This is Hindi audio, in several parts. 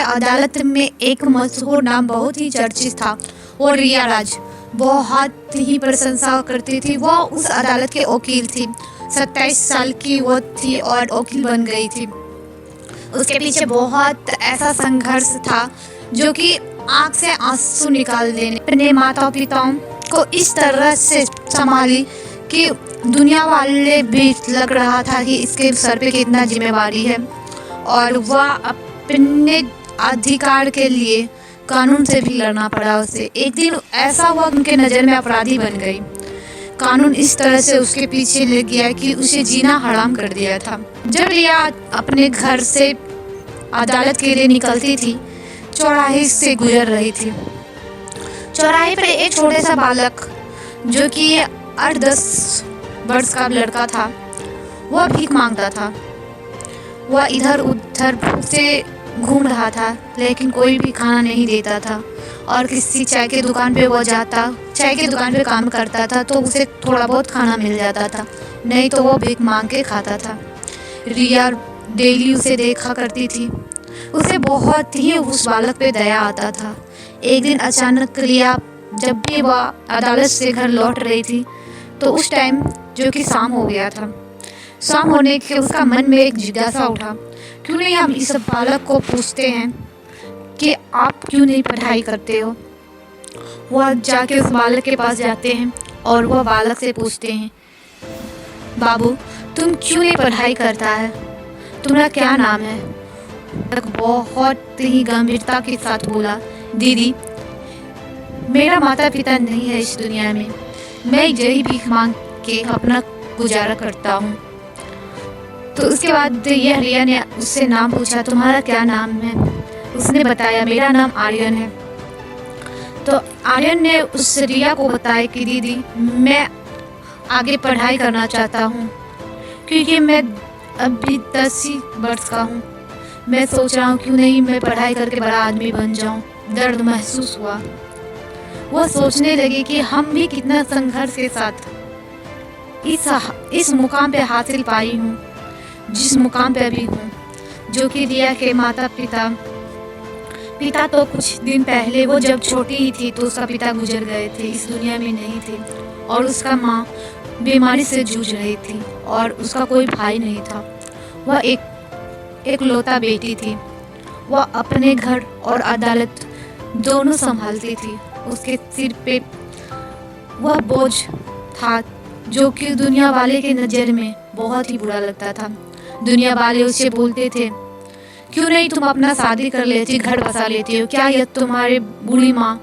अदालत में एक मशहूर नाम बहुत ही चर्चित था, वो रिया राज बहुत ही प्रशंसा करती थी। वो उस अदालत के वकील थी। 27 साल की वो थी और वकील बन गई थी। उसके पीछे बहुत ऐसा संघर्ष था जो कि आँख से आंसू निकाल देने। अपने माता पिताओं को इस तरह से संभाली कि दुनिया वाले भी लग रहा था कि इसके सर पे कितना जिम्मेवारी है, और वह अपने अधिकार के लिए कानून से भी लड़ना पड़ा उसे। एक दिन ऐसा हुआ उनके नज़र में अपराधी बन गई। कानून इस तरह से उसके पीछे लग गया कि उसे जीना हराम कर दिया था। जब रिया अपने घर से अदालत के लिए निकलती थी, चौराहे से गुजर रही थी। चौराहे पर एक छोटे सा बालक जो कि 8-10 वर्ष का लड़का था, वह भीख मांगता था। वह इधर उधर से घूम रहा था, लेकिन कोई भी खाना नहीं देता था। और किसी चाय के दुकान पे वो जाता, चाय के दुकान पे काम करता था, तो उसे थोड़ा बहुत खाना मिल जाता था, नहीं तो वो भीख मांग के खाता था। रिया डेली उसे देखा करती थी। उसे बहुत ही उस बालक पे दया आता था। एक दिन अचानक रिया जब भी वह अदालत से घर लौट रही थी, तो उस टाइम जो कि शाम हो गया था, शाम होने के उसका मन में एक जिज्ञासा उठा, क्यों नहीं हम इस बालक को पूछते हैं कि आप क्यों नहीं पढ़ाई करते हो। वह जाके उस बालक के पास जाते हैं और वह बालक से पूछते हैं, बाबू तुम क्यों नहीं पढ़ाई करता है, तुम्हारा क्या नाम है। बालक बहुत ही गंभीरता के साथ बोला, दीदी मेरा माता पिता नहीं है इस दुनिया में, मैं यही भीख मांग के अपना गुजारा करता हूँ। तो उसके बाद यह रिया ने उससे नाम पूछा, तुम्हारा क्या नाम है। उसने बताया, मेरा नाम आर्यन है। तो आर्यन ने उस रिया को बताया कि दीदी मैं आगे पढ़ाई करना चाहता हूँ, क्योंकि मैं अभी 10 ही वर्ष का हूँ। मैं सोच रहा हूँ क्यों नहीं मैं पढ़ाई करके बड़ा आदमी बन जाऊँ। दर्द महसूस हुआ। वह सोचने लगी कि हम भी कितना संघर्ष के साथ इस मुकाम पे हासिल पाई हूँ, जिस मुकाम पे अभी हूँ। जो कि रिया के माता पिता तो कुछ दिन पहले, वो जब छोटी ही थी तो उसका पिता गुजर गए थे, इस दुनिया में नहीं थे, और उसका माँ बीमारी से जूझ रही थी, और उसका कोई भाई नहीं था। वह एक लौता बेटी थी। वह अपने घर और अदालत दोनों संभालती थी। उसके सिर पे वह बोझ था जो कि दुनिया वाले के नज़र में बहुत ही बुरा लगता था। दुनिया वाले उससे बोलते थे, क्यों नहीं तुम अपना शादी कर लेती, घर बसा लेती हो, क्या यह तुम्हारी बूढ़ी माँ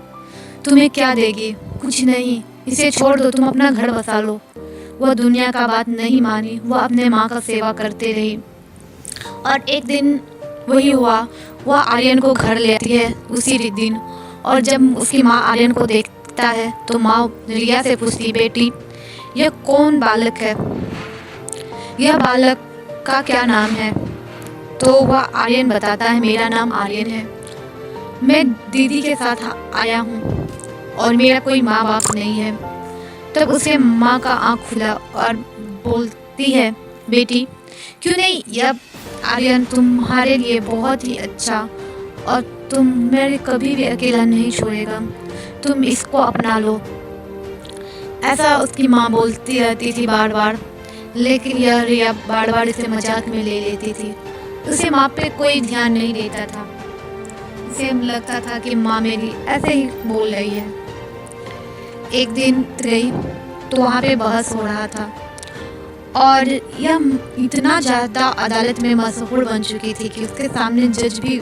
तुम्हें क्या देगी, कुछ नहीं, इसे छोड़ दो, तुम अपना घर बसा लो। वह दुनिया का बात नहीं मानी। वह अपने माँ का सेवा करते रही, और एक दिन वही हुआ, वह आर्यन को घर ले आती है उसी दिन। और जब उसकी माँ आर्यन को देखता है तो माँ रिया से पूछती, बेटी यह कौन बालक है, यह बालक का क्या नाम है। तो वह आर्यन बताता है, मेरा नाम आर्यन है, मैं दीदी के साथ आया हूँ और मेरा कोई माँ बाप नहीं है। तब उसे माँ का आँख खुला और बोलती है, बेटी क्यों नहीं, यह आर्यन तुम्हारे लिए बहुत ही अच्छा, और तुम मेरे कभी भी अकेला नहीं छोड़ेगा, तुम इसको अपना लो। ऐसा उसकी माँ बोलती रहती थी बार बार, लेकिन यह रिया बार बार इसे मजाक में ले लेती थी। उसे माँ पे कोई ध्यान नहीं देता था। उसे लगता था कि माँ मेरी ऐसे ही बोल रही है। एक दिन गई तो वहाँ पे बहस हो रहा था, और यह इतना ज़्यादा अदालत में मशहूर बन चुकी थी कि उसके सामने जज भी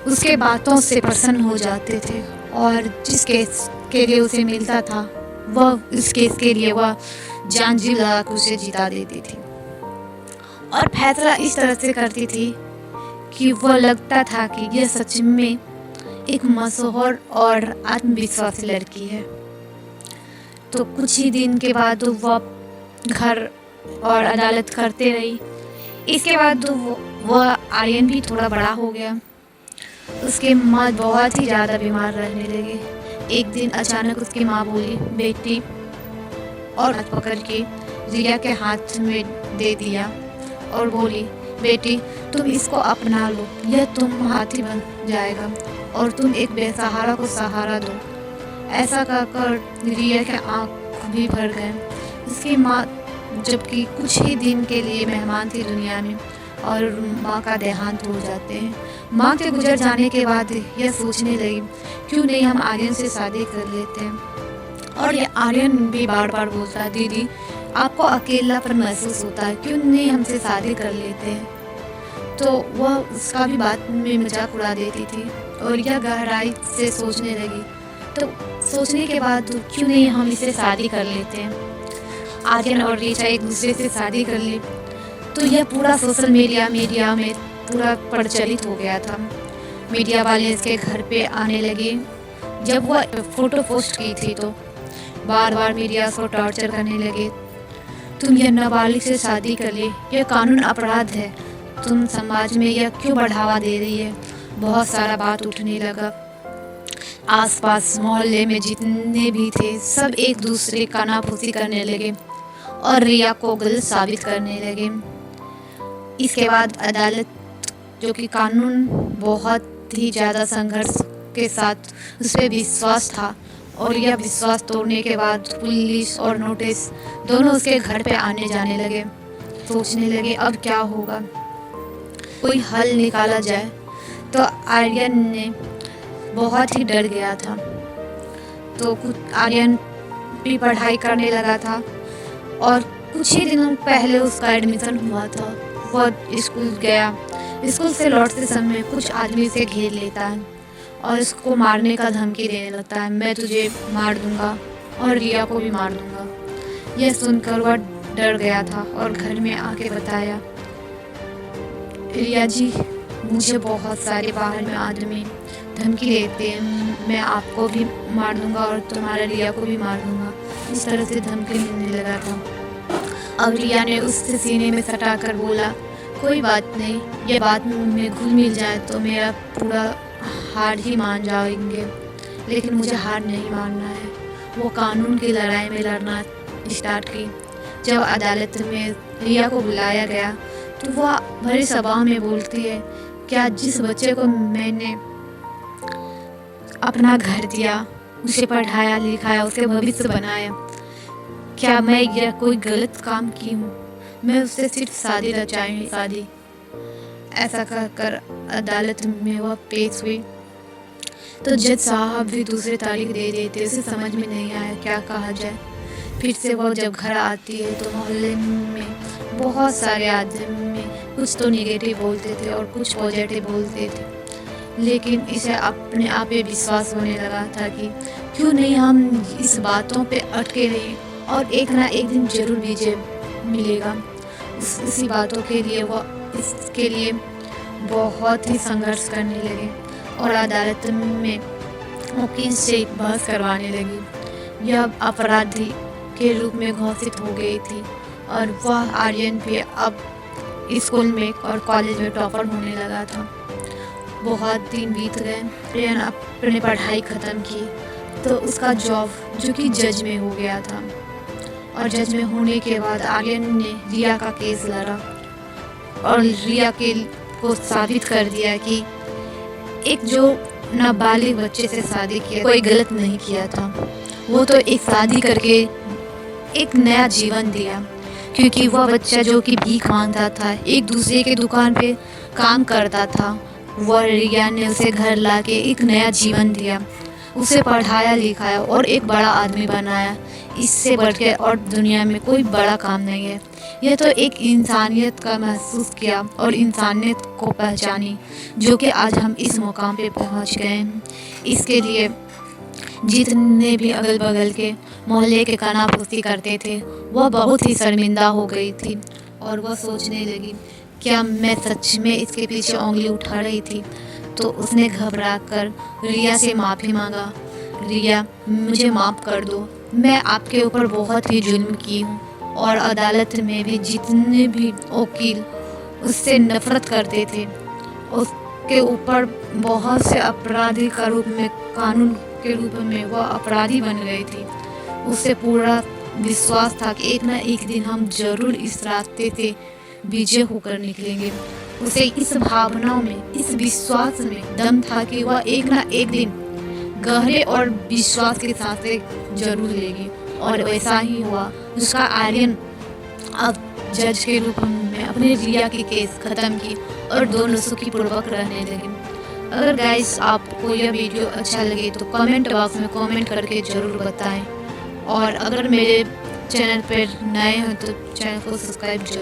उसके बातों से प्रसन्न हो जाते थे, और जिस केस के लिए उसे मिलता था वह इस केस के लिए वह जान जी लगा कर उसे जिता देती थी, और फैसला इस तरह से करती थी कि वह लगता था कि यह सच में एक मशहूर और आत्मविश्वासी लड़की है। तो कुछ ही दिन के बाद वह घर और अदालत करते रही। इसके बाद वह आर्यन भी थोड़ा बड़ा हो गया। उसके माँ बहुत ही ज़्यादा बीमार रहने लगे। एक दिन अचानक उसकी माँ बोली, बेटी, और पकड़ के रिया के हाथ में दे दिया और बोली, बेटी तुम इसको अपना लो, यह तुम हाथी बन जाएगा और तुम एक बेसहारा को सहारा दो। ऐसा कहकर रिया के आँख भी भर गए। उसकी माँ जबकि कुछ ही दिन के लिए मेहमान थी दुनिया में और माँ का देहांत हो जाते हैं। माँ के गुजर जाने के बाद यह सोचने लगी, क्यों नहीं हम आर्यन से शादी कर लेते हैं। और ये आर्यन भी बार बार बोलता है, दीदी आपको अकेलापन महसूस होता है, क्यों नहीं हमसे शादी कर लेते हैं। तो वह उसका भी बात में मजाक उड़ा देती थी और यह गहराई से सोचने लगी। तो सोचने के बाद क्यों नहीं हम इसे शादी कर लेते हैं। आर्यन और ऋचा एक दूसरे से शादी कर ली तो यह पूरा सोशल मीडिया में पूरा प्रचलित हो गया था। मीडिया वाले इसके घर पे आने लगे। जब वह फोटो पोस्ट की थी तो बार बार मीडिया को टॉर्चर करने लगे। तुम यह नाबालिग से शादी कर ली, यह कानून अपराध है, तुम समाज में यह क्यों बढ़ावा दे रही है। बहुत सारा बात उठने लगा। आसपास मोहल्ले में जितने भी थे सब एक दूसरे का नाफुसी करने लगे और रिया को गलत साबित करने लगे। इसके बाद अदालत, जो कि कानून बहुत ही ज़्यादा संघर्ष के साथ उस पर विश्वास था और यह विश्वास तोड़ने के बाद पुलिस और नोटिस दोनों उसके घर पे आने जाने लगे। सोचने लगे अब क्या होगा, कोई हल निकाला जाए। तो आर्यन ने बहुत ही डर गया था। तो कुछ आर्यन भी पढ़ाई करने लगा था और कुछ ही दिनों पहले उसका एडमिशन हुआ था। वह स्कूल गया। स्कूल से लौटते समय कुछ आदमी से घेर लेता है और उसको मारने का धमकी देने लगता है, मैं तुझे मार दूंगा और रिया को भी मार दूंगा। यह सुनकर वह डर गया था और घर में आके बताया, रिया जी मुझे बहुत सारे बाहर में आदमी धमकी देते हैं, मैं आपको भी मार दूंगा और तुम्हारे रिया को भी मार दूंगा। इस तरह से धमकी मिलने लगा था। अब रिया ने उससे सीने में सटा कर बोला, कोई बात नहीं, ये बात में घुल मिल जाए तो मेरा पूरा हार ही मान जाएंगे, लेकिन मुझे हार नहीं मानना है। वो कानून की लड़ाई में लड़ना स्टार्ट की। जब अदालत में रिया को बुलाया गया तो वह भरी सभा में बोलती है, क्या जिस बच्चे को मैंने अपना घर दिया, उसे पढ़ाया लिखाया, उसे भविष्य बनाया, क्या मैं यह कोई गलत काम की हूँ। मैं उससे सिर्फ शादी रचाई शादी। ऐसा कहकर अदालत में वह पेश हुई तो जज साहब भी दूसरी तारीख दे देते। उसे समझ में नहीं आया क्या कहा जाए। फिर से वह जब घर आती है तो मोहल्ले में बहुत सारे आदमी कुछ तो निगेटिव बोलते थे और कुछ पॉजिटिव बोलते थे, लेकिन इसे अपने आप पे विश्वास होने लगा था कि क्यों नहीं हम इस बातों पे अटके रहे और एक ना एक दिन जरूर विजय मिलेगा। इसी बातों के लिए वह इसके लिए बहुत ही संघर्ष करने लगे और अदालत में वकील से बहस करवाने लगी। यह अपराधी के रूप में घोषित हो गई थी और वह आर्यन भी अब स्कूल में और कॉलेज में टॉपर होने लगा था। बहुत दिन बीत गए। आर्यन अपनी पढ़ाई ख़त्म की तो उसका जॉब जो कि जज में हो गया था और जज में होने के बाद आर्यन ने रिया का केस लड़ा और रिया को साबित कर दिया कि एक जो नाबालिग बच्चे से शादी किया कोई गलत नहीं किया था। वो तो एक शादी करके एक नया जीवन दिया, क्योंकि वह बच्चा जो कि भीख मांगता था, एक दूसरे के दुकान पे काम करता था, वह रिया ने उसे घर लाके एक नया जीवन दिया, उसे पढ़ाया लिखाया और एक बड़ा आदमी बनाया। इससे बढ़कर और दुनिया में कोई बड़ा काम नहीं है। यह तो एक इंसानियत का महसूस किया और इंसानियत को पहचानी, जो कि आज हम इस मुकाम पे पहुंच गए हैं। इसके लिए जितने भी अगल बगल के मोहल्ले के कानाफूसी करते थे वह बहुत ही शर्मिंदा हो गई थी और वह सोचने लगी, क्या मैं सच में इसके पीछे उंगली उठा रही थी। तो उसने घबराकर रिया से माफ़ी मांगा, रिया मुझे माफ़ कर दो, मैं आपके ऊपर बहुत ही जुल्म की हूँ। और अदालत में भी जितने भी वकील उससे नफरत करते थे, उसके ऊपर बहुत से अपराधी का रूप में, कानून के रूप में वह अपराधी बन गई थी। उसे पूरा विश्वास था कि एक ना एक दिन हम जरूर इस रास्ते से विजय होकर निकलेंगे। उसे इस भावनाओं में, इस विश्वास में दम था कि वह एक ना एक दिन गहरे और विश्वास के साथ जरूर लेगी, और वैसा ही हुआ। उसका आर्यन अब जज के रूप में अपने रिया के केस खत्म की और दोनों सुखीपूर्वक रहने लगे। अगर गाइस आपको यह वीडियो अच्छा लगे तो कमेंट बॉक्स में कमेंट करके ज़रूर बताएं, और अगर मेरे चैनल पर नए हो तो चैनल को सब्सक्राइब जरूर